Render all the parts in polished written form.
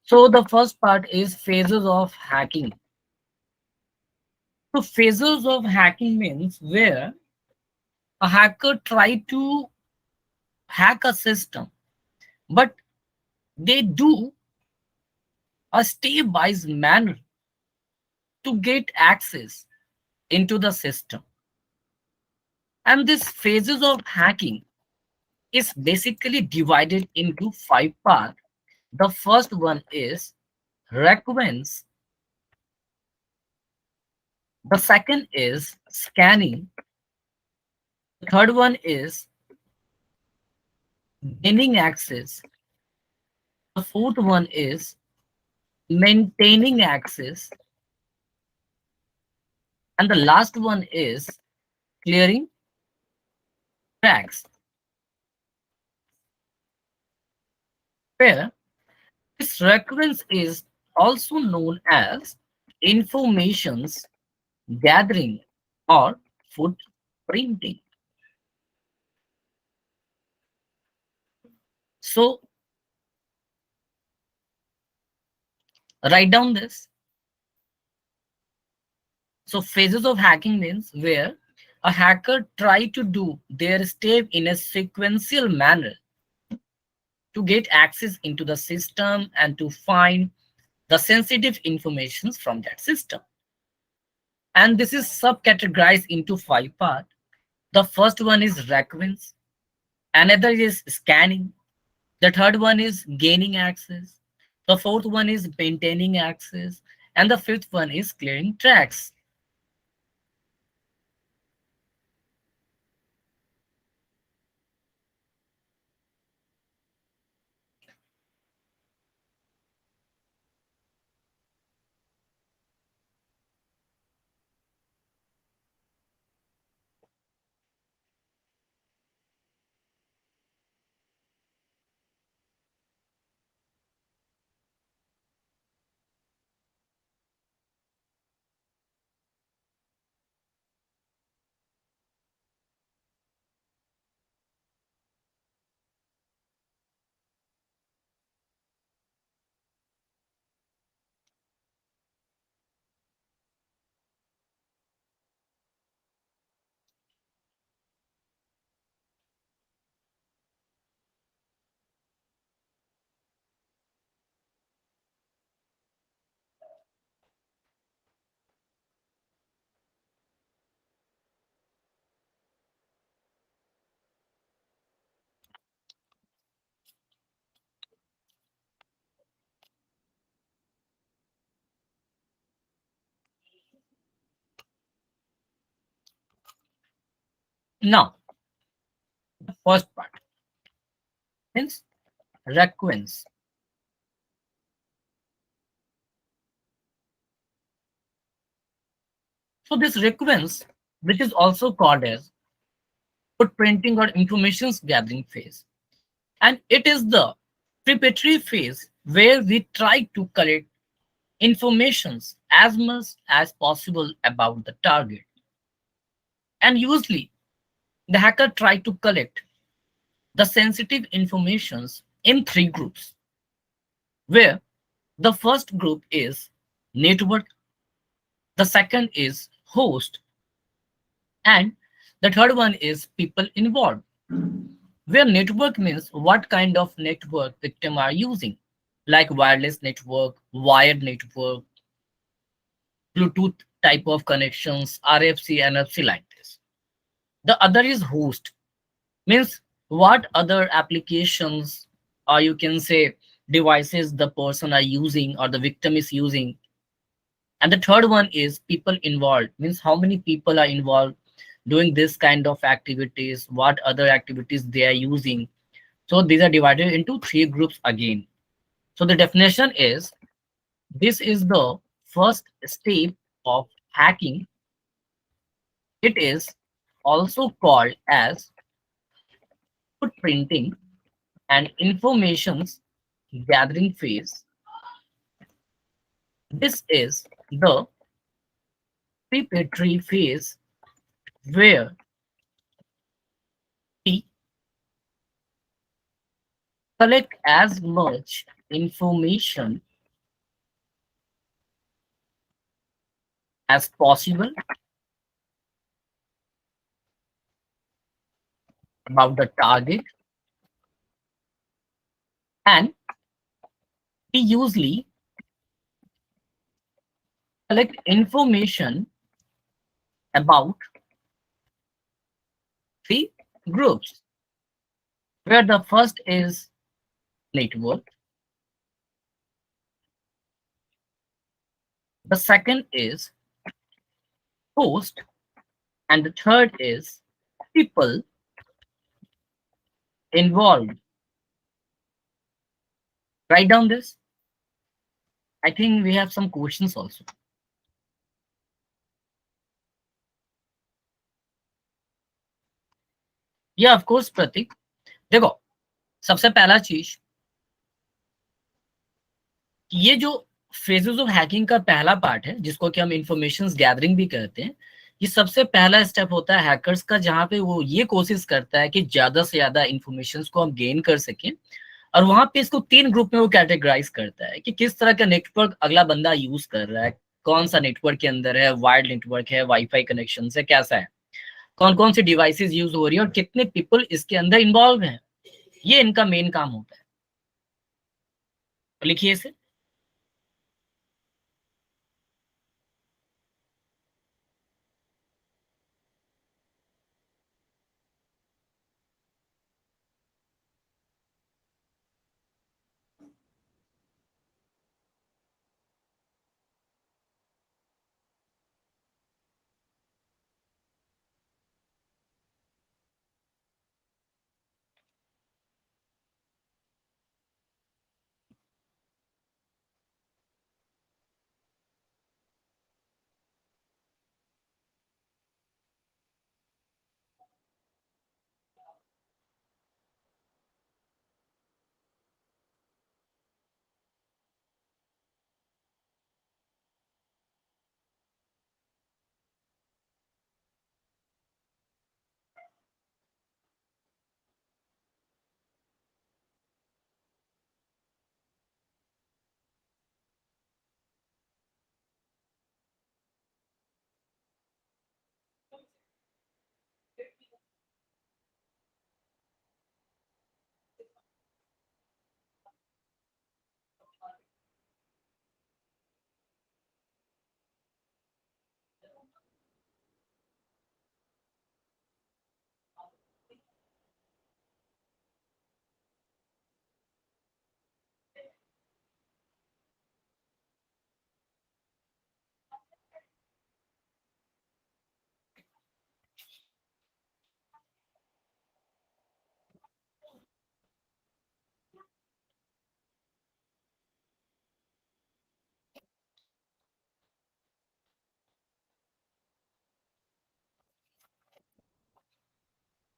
So the first part is phases of hacking. So phases of hacking means where a hacker try to hack a system, but they do a step-wise manner to get access into the system. And these phases of hacking is basically divided into 5 parts. The first one is reconnaissance. The second is scanning. The third one is gaining access. The fourth one is maintaining access. And the last one is clearing tracks, where this recurrence is also known as informations gathering or footprinting. So write down this. So phases of hacking means where a hacker try to do their step in a sequential manner to get access into the system and to find the sensitive information from that system. And this is subcategorized into 5 parts. The first one is reconnaissance, another is scanning, the third one is gaining access, the fourth one is maintaining access, and the fifth one is clearing tracks. Now, the first part means reconnaissance. So this reconnaissance, which is also called as footprinting or information gathering phase, and it is the preparatory phase where we try to collect informations as much as possible about the target. And usually, the hacker try to collect the sensitive informations in 3 groups, where the first group is network, the second is host, and the third one is people involved. Where network means what kind of network victim are using, like wireless network, wired network, Bluetooth type of connections, RFC, NFC like this. The other is host, means what other applications or you can say devices the person are using or the victim is using. And the third one is people involved, means how many people are involved doing this kind of activities, what other activities they are using. So these are divided into 3 groups again. So the definition is this is the first step of hacking. It is also called as footprinting and informations gathering phase. This is the preparatory phase where we collect as much information as possible about the target, and we usually collect information about three groups, where the first is network, the second is host, and the third is people involved. Write down this. I think we have some questions also. Yeah, of course, Pratik. देखो, सबसे पहला चीज, ये जो phases of hacking का पहला part है, जिसको कि हम इंफॉर्मेशन गैदरिंग भी कहते हैं, ये सबसे पहला स्टेप होता है हैकर्स का, जहां पे वो ये कोशिश करता है कि ज्यादा से ज्यादा इंफॉर्मेशन को हम गेन कर सकें। और वहां पे इसको तीन ग्रुप में वो कैटेगराइज करता है कि किस तरह का नेटवर्क अगला बंदा यूज कर रहा है, कौन सा नेटवर्क के अंदर है, वायर्ड नेटवर्क है, वाईफाई कनेक्शन है, कैसा है, कौन कौन सी डिवाइसेस यूज हो रही है और कितने पीपल इसके अंदर इन्वॉल्व हैं। ये इनका मेन काम होता है। तो लिखिए इसे।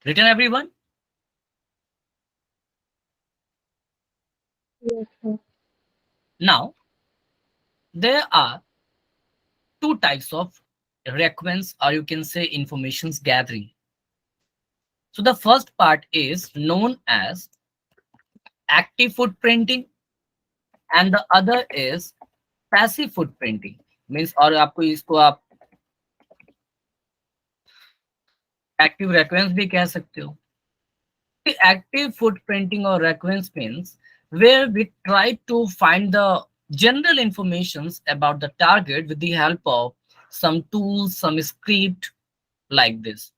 Written everyone? Yes, sir. Now, there are two types of requirements, or you can say information gathering. So the first part is known as active footprinting, and the other is passive footprinting. Means, और आपको इसको आप active recurrence भी कह सकते हो। The active footprinting or reference means where we try to find the general informations about the target with the help of some tools, some script like this.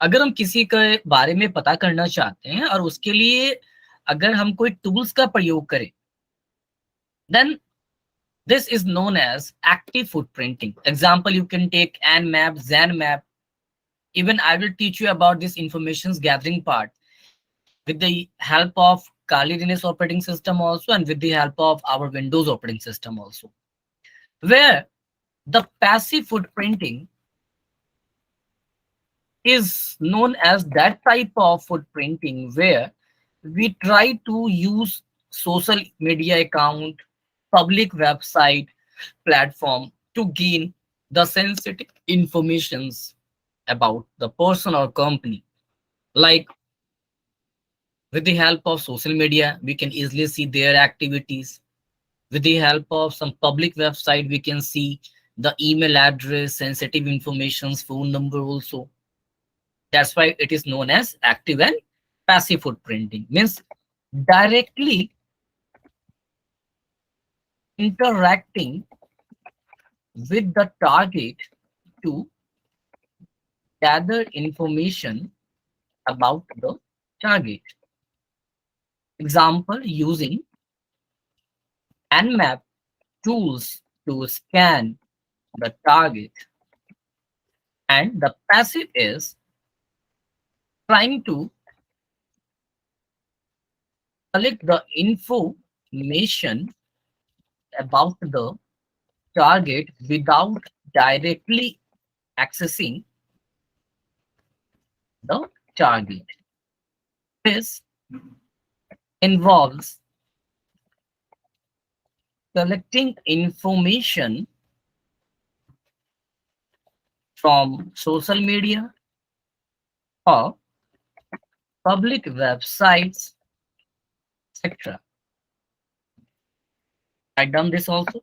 अगर हम किसी के बारे में पता करना चाहते हैं और उसके लिए अगर हम कोई टूल्स का प्रयोग करें, then this is known as active footprinting. Example, you can take Nmap, Zanmap. Even I will teach you about this information gathering part with the help of Kali Linux operating system also, and with the help of our Windows operating system also, where the passive footprinting is known as that type of footprinting where we try to use social media account, public website, platform to gain the sensitive informations about the person or company. Like with the help of social media, we can easily see their activities. With the help of some public website, we can see the email address, sensitive informations, phone number also. That's why it is known as active and passive footprinting. Means directly interacting with the target to gather information about the target. Example, using Nmap tools to scan the target. And the passive is trying to collect the information about the target without directly accessing the target. This involves collecting information from social media or public websites, etc. I done this also.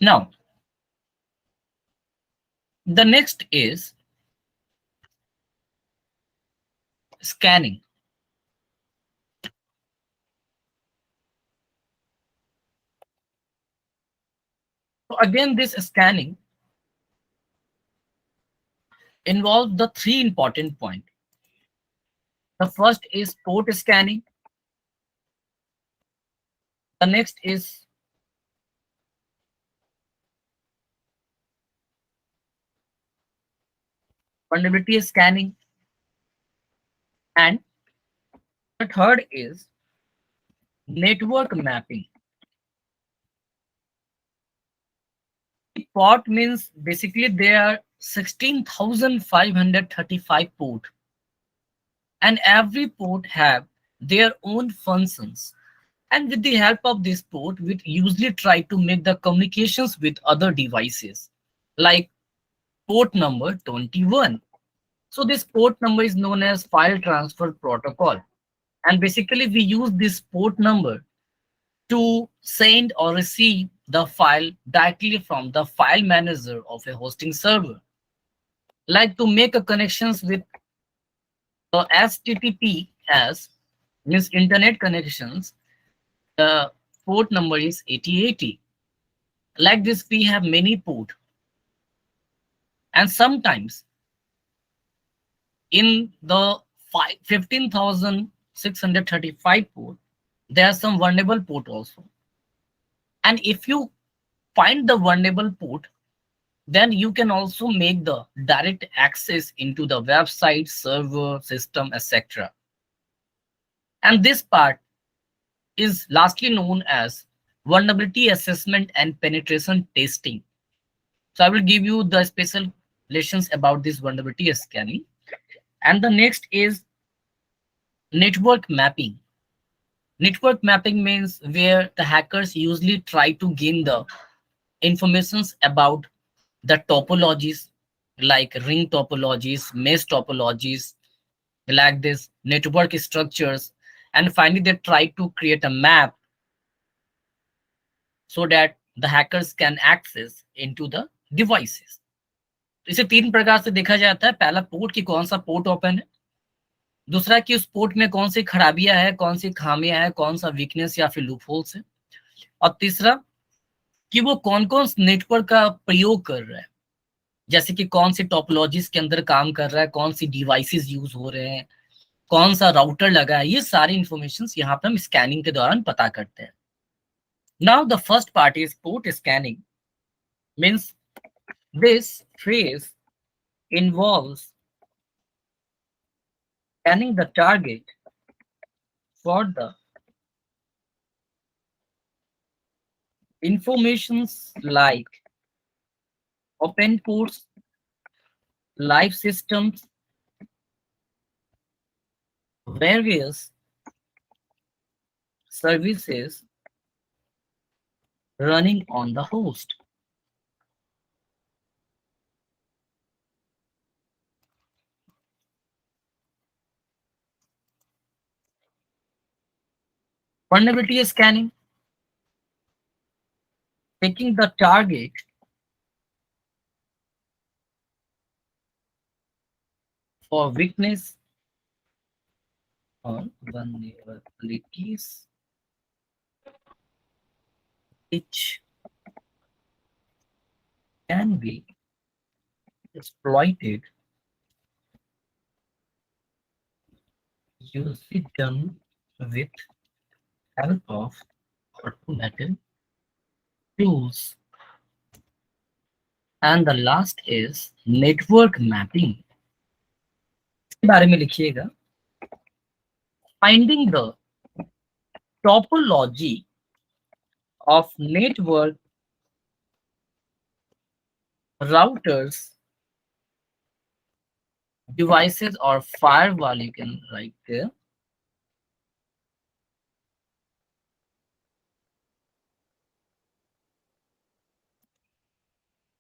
Now, the next is scanning. So again, this scanning involves the three important points. The first is port scanning. The next is vulnerability scanning. And the third is network mapping. Port means basically there are 16,535 ports, and every port have their own functions. And with the help of this port, we usually try to make the communications with other devices, like port number 21. So this port number is known as file transfer protocol. And basically we use this port number to send or receive the file directly from the file manager of a hosting server. Like to make a connections with the HTTPS, means internet connections, the port number is 8080. Like this, we have many port. And sometimes in the 15,635 port, there are some vulnerable port also. And if you find the vulnerable port, then you can also make the direct access into the website, server, system, etc. And this part is lastly known as vulnerability assessment and penetration testing. So I will give you the special lessons about this vulnerability scanning. And the next is network mapping. Network mapping means where the hackers usually try to gain the informations about the topologies like ring topologies, mesh topologies, like this network structures, and finally they try to create a map so that the hackers can access into the devices. इसे तीन प्रकार से देखा जाता है। पहला port की कौन सा पोर्ट ओपन है, दूसरा कि उस पोर्ट में कौन सी खराबियां है, कौन सी खामियां है, कौन सा वीकनेस या फिर लूपहोल्स है, और तीसरा कि वो कौन कौन नेटवर्क का प्रयोग कर रहा है, जैसे कि कौन सी टोपोलॉजीज के अंदर काम कर रहा है, कौन सी डिवाइसेस यूज हो रहे हैं, कौन सा राउटर लगा है, ये सारी इंफॉर्मेशन यहाँ पे हम स्कैनिंग के दौरान पता करते हैं। Now the first part is port scanning, means this phase involves scanning the target for the informations like open ports, live systems, various services running on the host. Vulnerability scanning, taking the target for weakness or vulnerabilities which can be exploited, usually done with help of automated tools. And the last is network mapping. इसके बारे में लिखिएगा, finding the topology of network routers, devices, or firewall, you can write there,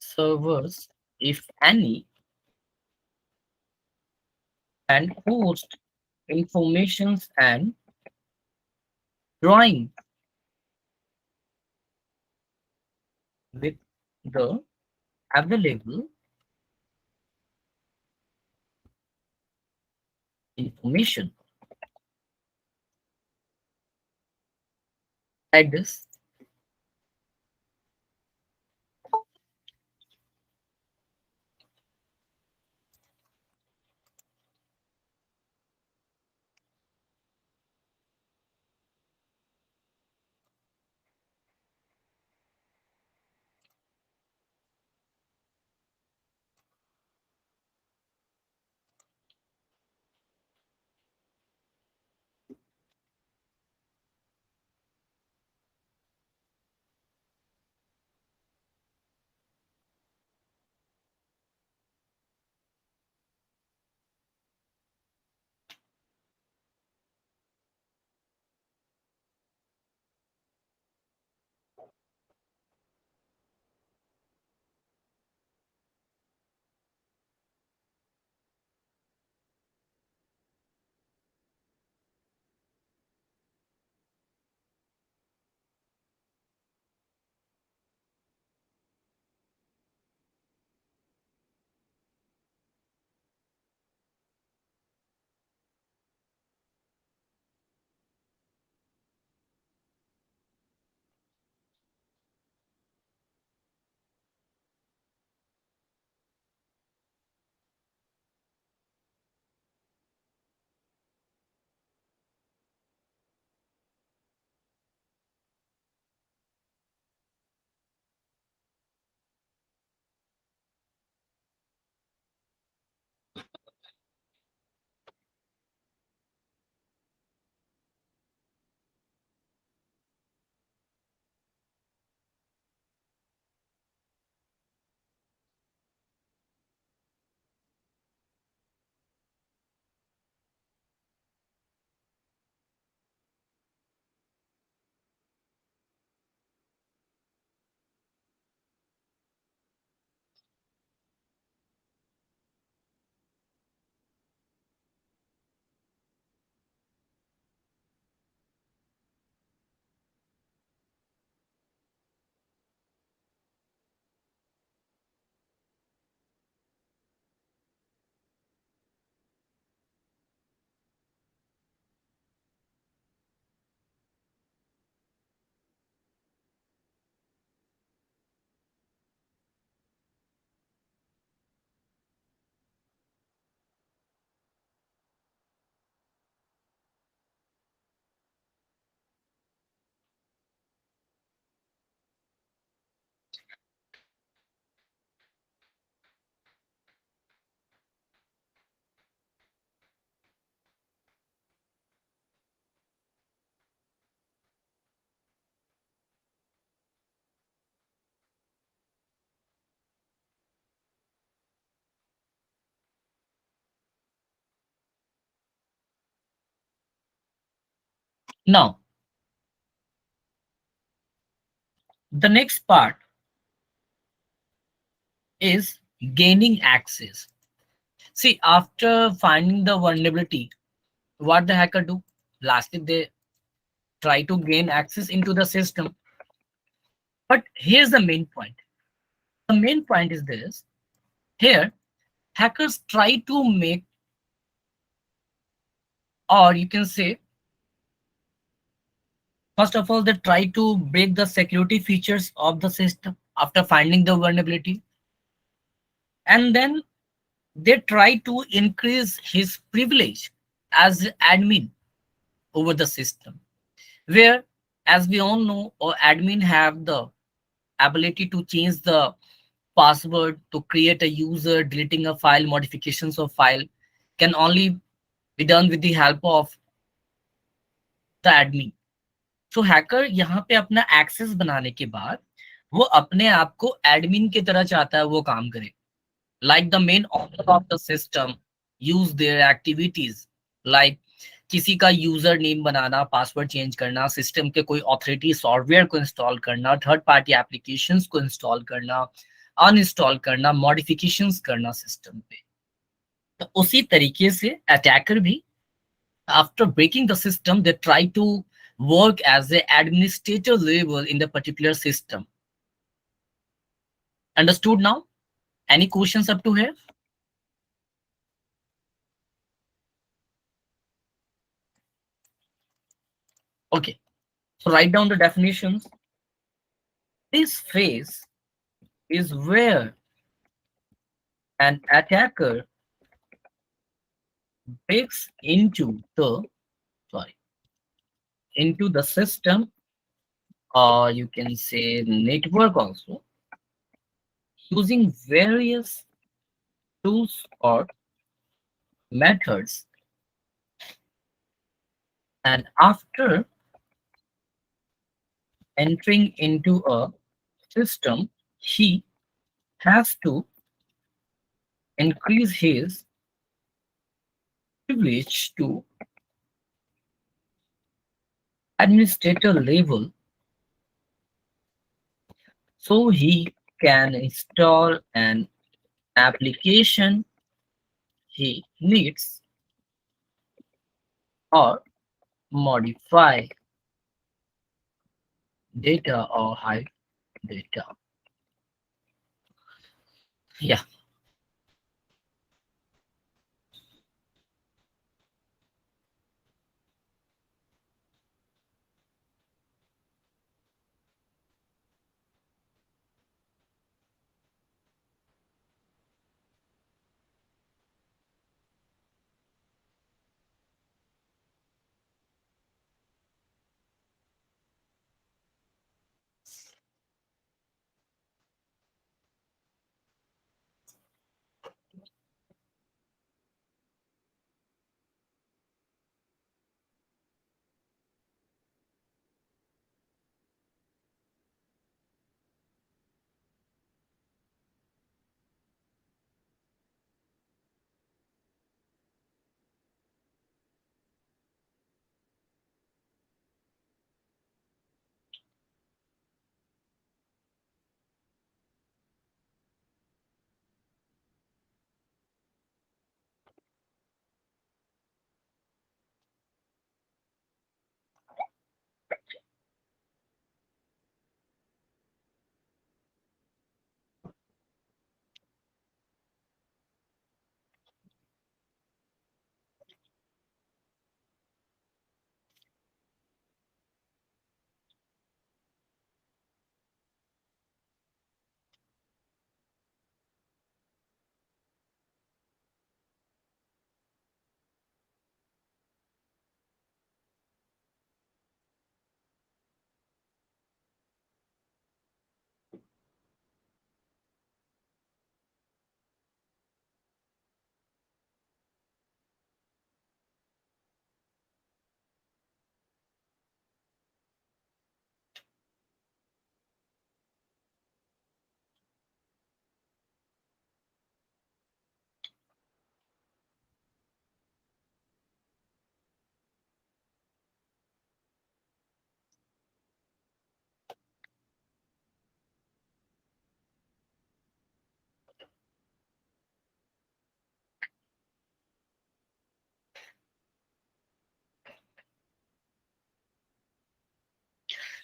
servers, if any, and host informations and drawing with the available information. Like this. Now, the next part is gaining access. See, after finding the vulnerability, what the hacker do? Lastly, they try to gain access into the system. But here's the main point. The main point is this. Here, hackers try to make, or you can say, first of all, they try to break the security features of the system after finding the vulnerability. And then they try to increase his privilege as admin over the system, where, as we all know, or admin have the ability to change the password, to create a user, deleting a file, modifications of file can only be done with the help of the admin. So hacker यहाँ पे अपना access बनाने के बाद वो अपने आप को एडमिन की तरह चाहता है वो काम करे, like the main author of the system use their activities like किसी का यूजर नेम बनाना, पासवर्ड चेंज करना, सिस्टम के कोई ऑथोरिटी सॉफ्टवेयर को इंस्टॉल करना, थर्ड पार्टी एप्लीकेशंस को इंस्टॉल करना, अनइंस्टॉल करना, मॉडिफिकेशंस करना सिस्टम पे। तो उसी तरीके से अटैकर भी after breaking the system they try to work as a administrator level in the particular system. Understood now? Any questions up to here? Okay, so write down the definitions. This phase is where an attacker breaks sorry into the system, or you can say network also, using various tools or methods, and after entering into a system he has to increase his privilege to administrator level so he can install an application he needs or modify data or hide data. Yeah.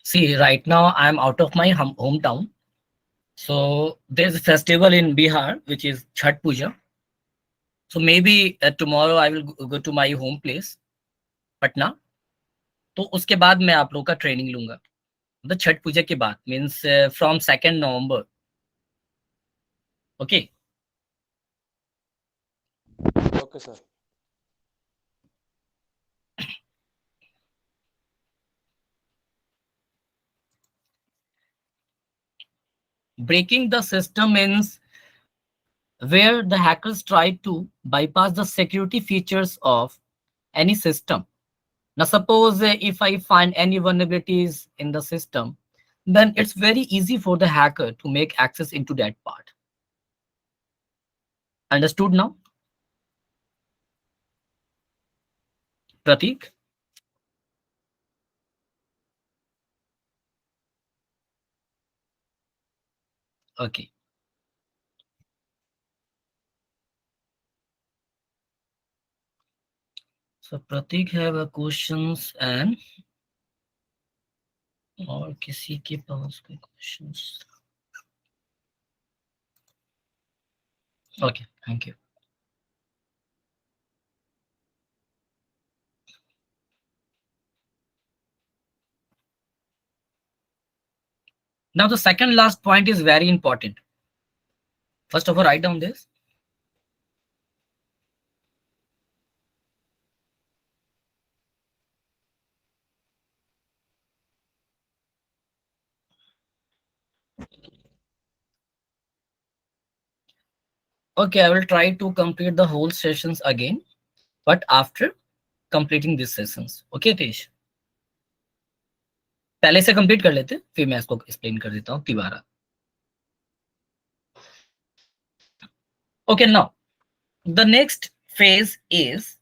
See, right now I'm out of my hometown. So there's a festival in Bihar, which is Chhat Puja. So maybe tomorrow I will go to my home place, Patna. तो उसके बाद मैं आप लोग का training लूंगा, मतलब छठ पूजा के बाद, means from 2 November. Okay. Okay, sir. Breaking the system means where the hackers try to bypass the security features of any system. Now, suppose if I find any vulnerabilities in the system, then it's very easy for the hacker to make access into that part. Understood now, Pratik? Okay. So Pratik have a questions and और किसी के पास कोई questions? Okay, thank you. Now the second last point is very important. First of all, write down this. Okay, I will try to complete the whole sessions again, but after completing these sessions. Okay, Tesh? पहले से complete कर लेते, फिर मैं इसको explain कर देता हूँ दोबारा. Okay, now the next phase is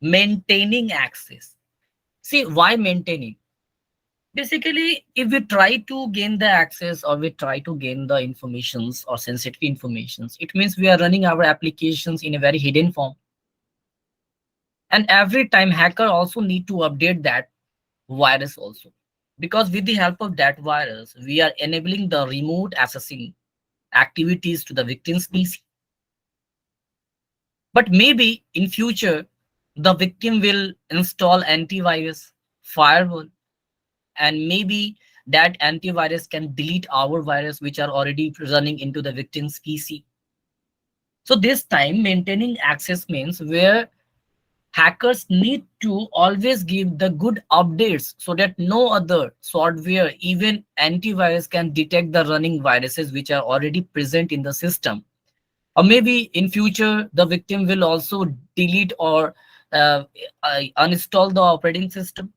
maintaining access. See, why maintaining? Basically, if we try to gain the access or we try to gain the informations or sensitive informations, it means we are running our applications in a very hidden form. And every time hacker also need to update that virus also. Because with the help of that virus, we are enabling the remote accessing activities to the victim's PC. But maybe in future, the victim will install antivirus, firewall, and maybe that antivirus can delete our virus which are already running into the victim's PC. So this time maintaining access means where hackers need to always give the good updates so that no other software, even antivirus, can detect the running viruses which are already present in the system. Or maybe in future the victim will also delete or uh, uninstall the operating system.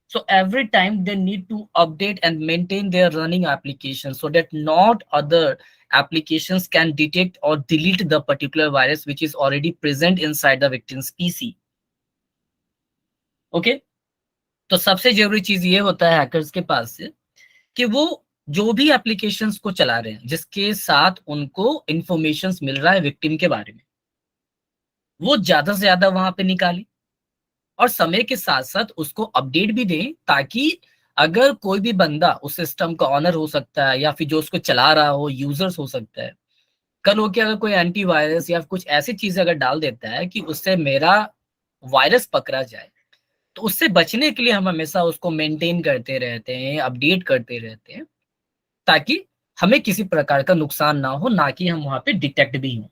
So every time they need to update and maintain their running applications so that not other applications can detect or delete the particular virus which is already present inside the victim's PC. Okay. तो सबसे जरूरी चीज ये होता है hackers के पास से कि वो जो भी एप्लीकेशंस को चला रहे हैं जिसके साथ उनको इंफॉर्मेशन मिल रहा है विक्टिम के बारे में, वो ज्यादा से ज्यादा वहां पे निकाले और समय के साथ साथ उसको अपडेट भी दें, ताकि अगर कोई भी बंदा उस सिस्टम का ऑनर हो सकता है या फिर जो उसको चला रहा हो यूजर्स हो सकता है, कल हो के अगर कोई एंटीवायरस या कुछ ऐसी चीजें अगर डाल देता है कि उससे मेरा वायरस पकड़ा जाए, तो उससे बचने के लिए हम हमेशा उसको मेंटेन करते रहते हैं, अपडेट करते रहते हैं, ताकि हमें किसी प्रकार का नुकसान ना हो, ना कि हम वहां पे डिटेक्ट भी हों.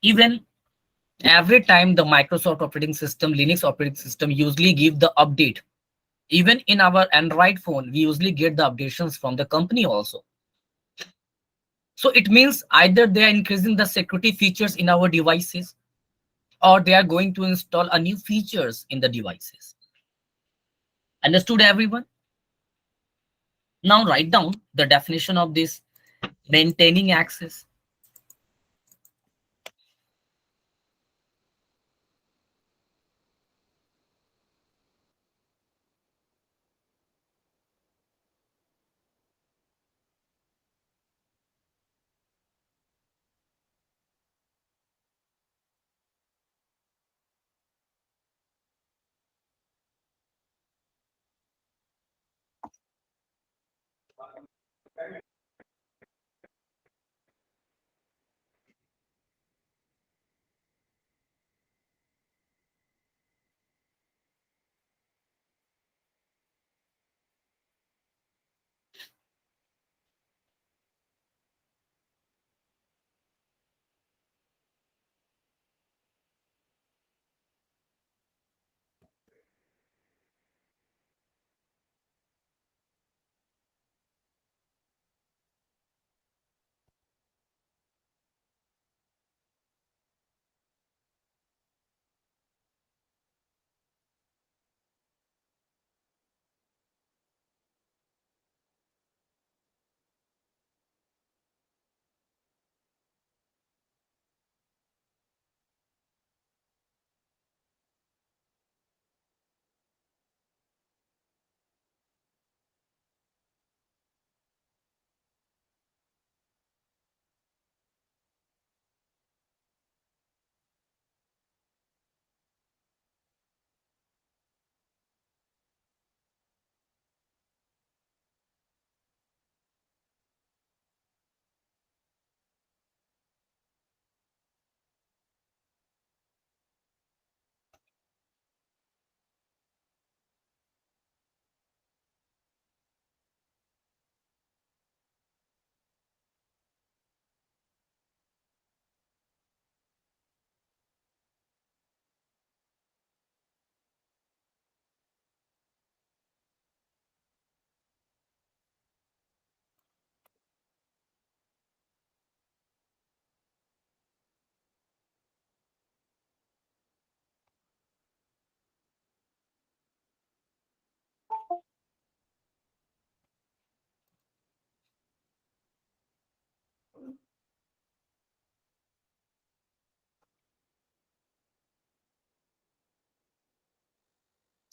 Even every time the Microsoft operating system, Linux operating system usually give the update. Even in our Android phone, we usually get the updates from the company also. So it means either they are increasing the security features in our devices or they are going to install a new features in the devices. Understood, everyone? Now write down the definition of this maintaining access.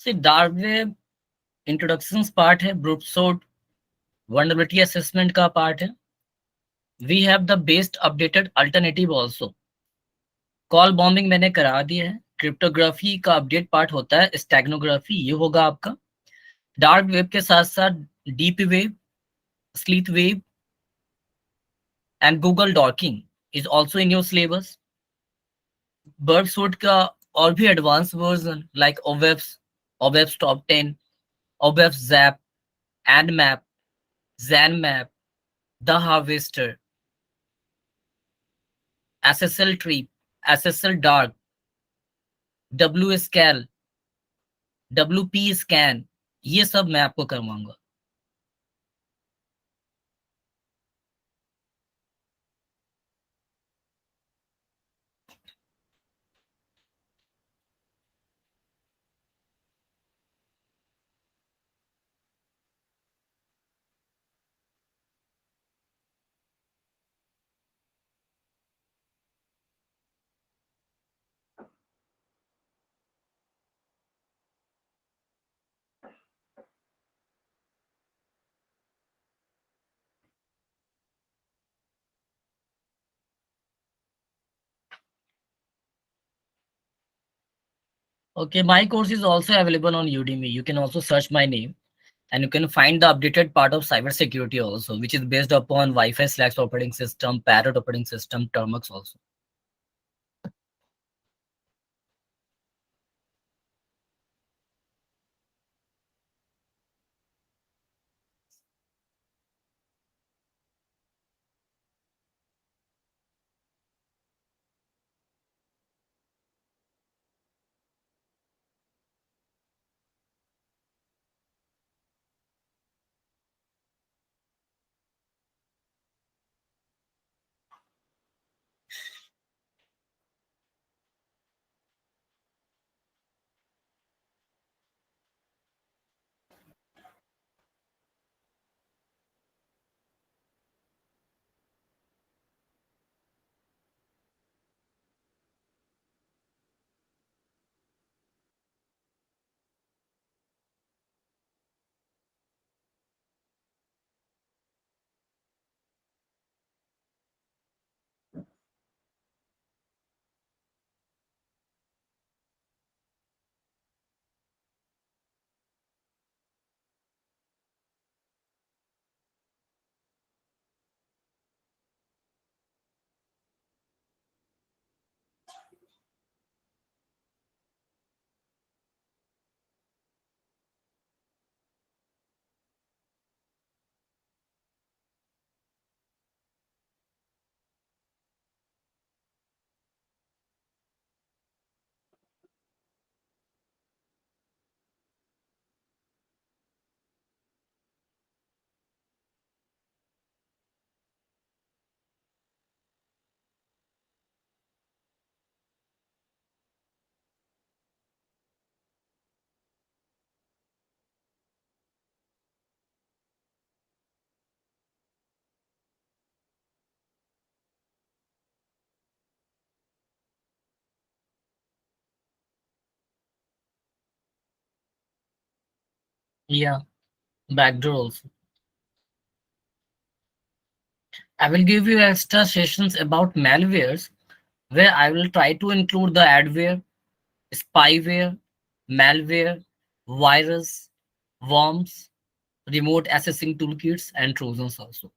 See, dark web introductions part है, ब्रूटसोर्ट vulnerability assessment का part है. We have the best updated alternative also. Call bombing मैंने करा दिया है. Cryptography का update part होता है स्टैग्नोग्राफी, ये होगा आपका. डार्क वेब के साथ साथ deep web, stealth web and Google docking is also in your syllabus. Bird suit का और भी advance version like ओवेब्स, ओवेब्स top 10, ओवेब्स JAP, and map, Jain map, the harvester, SSL tree, SSL dark, W scalp, W P scan, ये सब मैं आपको करवाऊंगा. Okay, my course is also available on Udemy. You can also search my name and you can find the updated part of cybersecurity also, which is based upon Wi-Fi Slacks operating system, Parrot operating system, Termux also. Yeah, backdoor also. I will give you extra sessions about malwares where I will try to include the adware, spyware, malware, virus, worms, remote accessing toolkits, and trojans also.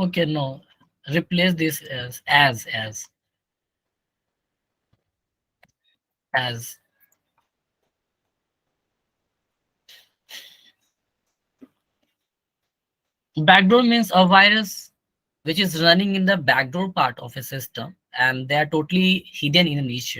Okay, no. Replace this as. Backdoor means a virus which is running in the backdoor part of a system and they are totally hidden in a niche.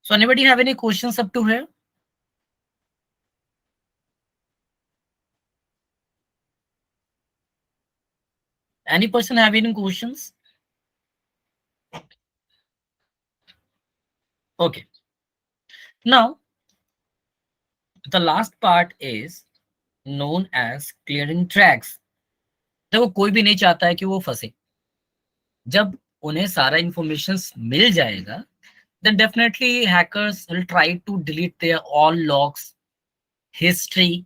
So anybody have any questions up to here? Any person have any questions? Okay. Now the last part is known as clearing tracks. देखो कोई भी नहीं चाहता है कि वो फंसे. जब उन्हें सारा इंफॉर्मेशन मिल जाएगा then definitely hackers will try to delete their all logs, history,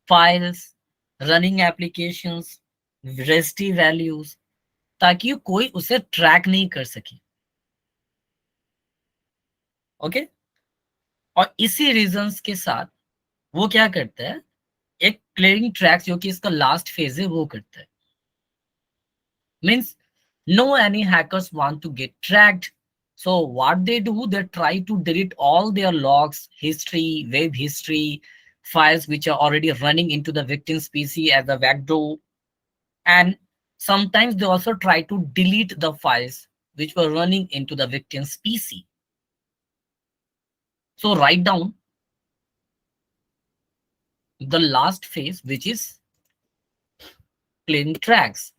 files, running applications, registry values ताकि कोई उसे ट्रैक नहीं कर सके. Okay okay? और इसी रीजंस के साथ वो क्या करता है, एक क्लियरिंग ट्रैक्स जो कि इसका लास्ट फेज है वो करता है. Means no any hackers want to get tracked. So what they do, they try to delete all their logs, history, web history, files which are already running into the victim's PC as a backdoor. And sometimes they also try to delete the files which were running into the victim's PC. So write down the last phase, which is clearing tracks.